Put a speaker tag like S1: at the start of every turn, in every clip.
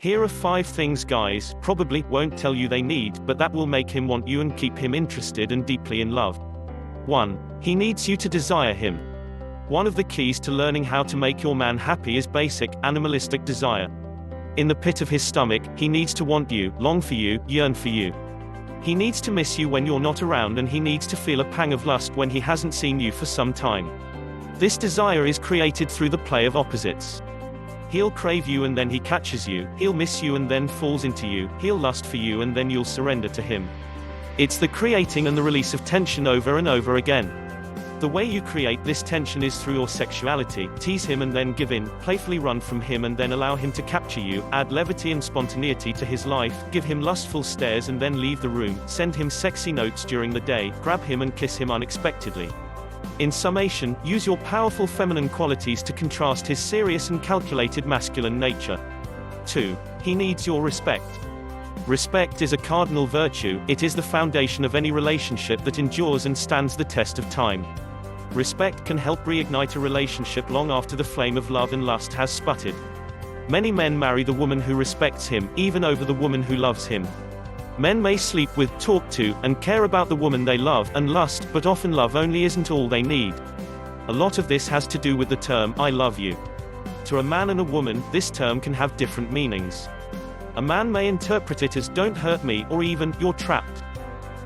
S1: Here are 5 things guys probably won't tell you they need, but that will make him want you and keep him interested and deeply in love. 1. He needs you to desire him. One of the keys to learning how to make your man happy is basic, animalistic desire. In the pit of his stomach, he needs to want you, long for you, yearn for you. He needs to miss you when you're not around, and he needs to feel a pang of lust when he hasn't seen you for some time. This desire is created through the play of opposites. He'll crave you and then he catches you, he'll miss you and then falls into you, he'll lust for you and then you'll surrender to him. It's the creating and the release of tension over and over again. The way you create this tension is through your sexuality. Tease him and then give in, playfully run from him and then allow him to capture you, add levity and spontaneity to his life, give him lustful stares and then leave the room, send him sexy notes during the day, grab him and kiss him unexpectedly. In summation, use your powerful feminine qualities to contrast his serious and calculated masculine nature. 2. He needs your respect. Respect is a cardinal virtue. It is the foundation of any relationship that endures and stands the test of time. Respect can help reignite a relationship long after the flame of love and lust has sputtered. Many men marry the woman who respects him, even over the woman who loves him. Men may sleep with, talk to, and care about the woman they love and lust, but often love only isn't all they need. A lot of this has to do with the term, I love you. To a man and a woman, this term can have different meanings. A man may interpret it as, don't hurt me, or even, you're trapped.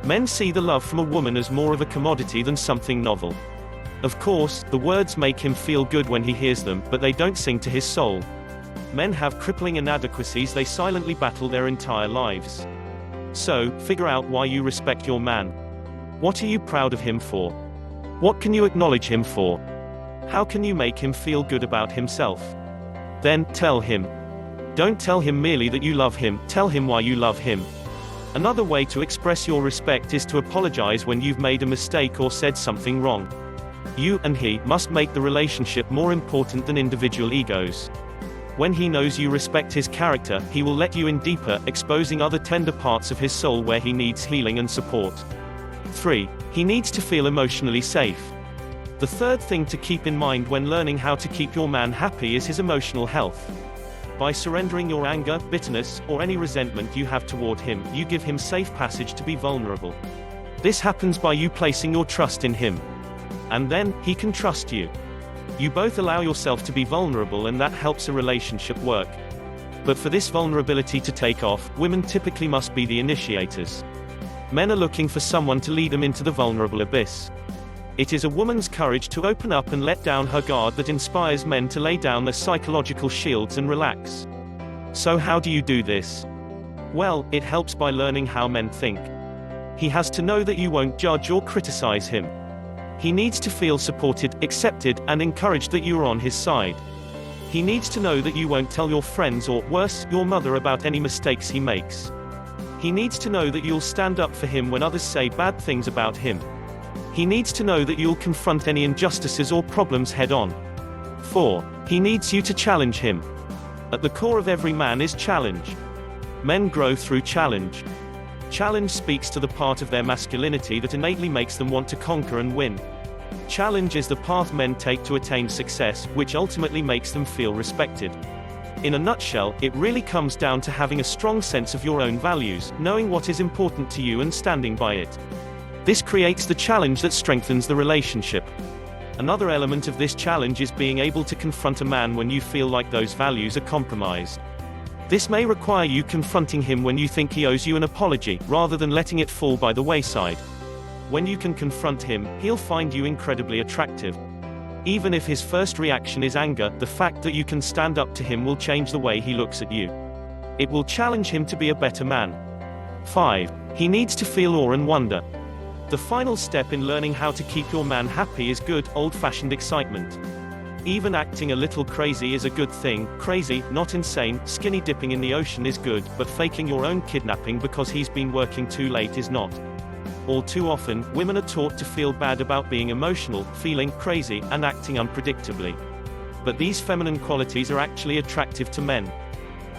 S1: Men see the love from a woman as more of a commodity than something novel. Of course, the words make him feel good when he hears them, but they don't sing to his soul. Men have crippling inadequacies they silently battle their entire lives. So, figure out why you respect your man. What are you proud of him for? What can you acknowledge him for? How can you make him feel good about himself? Then, tell him. Don't tell him merely that you love him, tell him why you love him. Another way to express your respect is to apologize when you've made a mistake or said something wrong. You and he must make the relationship more important than individual egos. When he knows you respect his character, he will let you in deeper, exposing other tender parts of his soul where he needs healing and support. 3. He needs to feel emotionally safe. The third thing to keep in mind when learning how to keep your man happy is his emotional health. By surrendering your anger, bitterness, or any resentment you have toward him, you give him safe passage to be vulnerable. This happens by you placing your trust in him. And then, he can trust you. You both allow yourself to be vulnerable, and that helps a relationship work. But for this vulnerability to take off, women typically must be the initiators. Men are looking for someone to lead them into the vulnerable abyss. It is a woman's courage to open up and let down her guard that inspires men to lay down their psychological shields and relax. So how do you do this? Well, it helps by learning how men think. He has to know that you won't judge or criticize him. He needs to feel supported, accepted, and encouraged that you are on his side. He needs to know that you won't tell your friends or, worse, your mother about any mistakes he makes. He needs to know that you'll stand up for him when others say bad things about him. He needs to know that you'll confront any injustices or problems head-on. 4. He needs you to challenge him. At the core of every man is challenge. Men grow through challenge. Challenge speaks to the part of their masculinity that innately makes them want to conquer and win. Challenge is the path men take to attain success, which ultimately makes them feel respected. In a nutshell, it really comes down to having a strong sense of your own values, knowing what is important to you and standing by it. This creates the challenge that strengthens the relationship. Another element of this challenge is being able to confront a man when you feel like those values are compromised. This may require you confronting him when you think he owes you an apology, rather than letting it fall by the wayside. When you can confront him, he'll find you incredibly attractive. Even if his first reaction is anger, the fact that you can stand up to him will change the way he looks at you. It will challenge him to be a better man. 5. He needs to feel awe and wonder. The final step in learning how to keep your man happy is good, old-fashioned excitement. Even acting a little crazy is a good thing. Crazy, not insane. Skinny dipping in the ocean is good, but faking your own kidnapping because he's been working too late is not. All too often, women are taught to feel bad about being emotional, feeling crazy, and acting unpredictably. But these feminine qualities are actually attractive to men.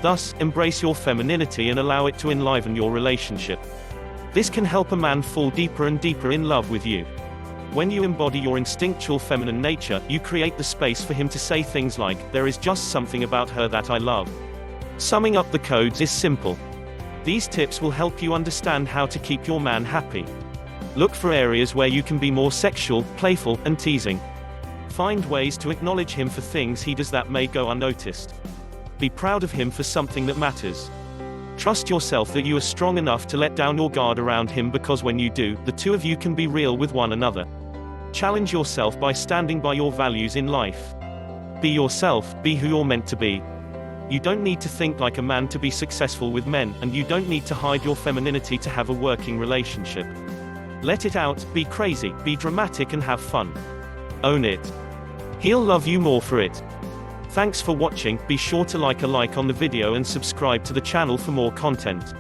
S1: Thus, embrace your femininity and allow it to enliven your relationship. This can help a man fall deeper and deeper in love with you. When you embody your instinctual feminine nature, you create the space for him to say things like, "There is just something about her that I love." Summing up the codes is simple. These tips will help you understand how to keep your man happy. Look for areas where you can be more sexual, playful, and teasing. Find ways to acknowledge him for things he does that may go unnoticed. Be proud of him for something that matters. Trust yourself that you are strong enough to let down your guard around him, because when you do, the two of you can be real with one another. Challenge yourself by standing by your values in life. Be yourself, be who you're meant to be. You don't need to think like a man to be successful with men, and you don't need to hide your femininity to have a working relationship. Let it out, be crazy, be dramatic, and have fun. Own it. He'll love you more for it. Thanks for watching. Be sure to like on the video and subscribe to the channel for more content.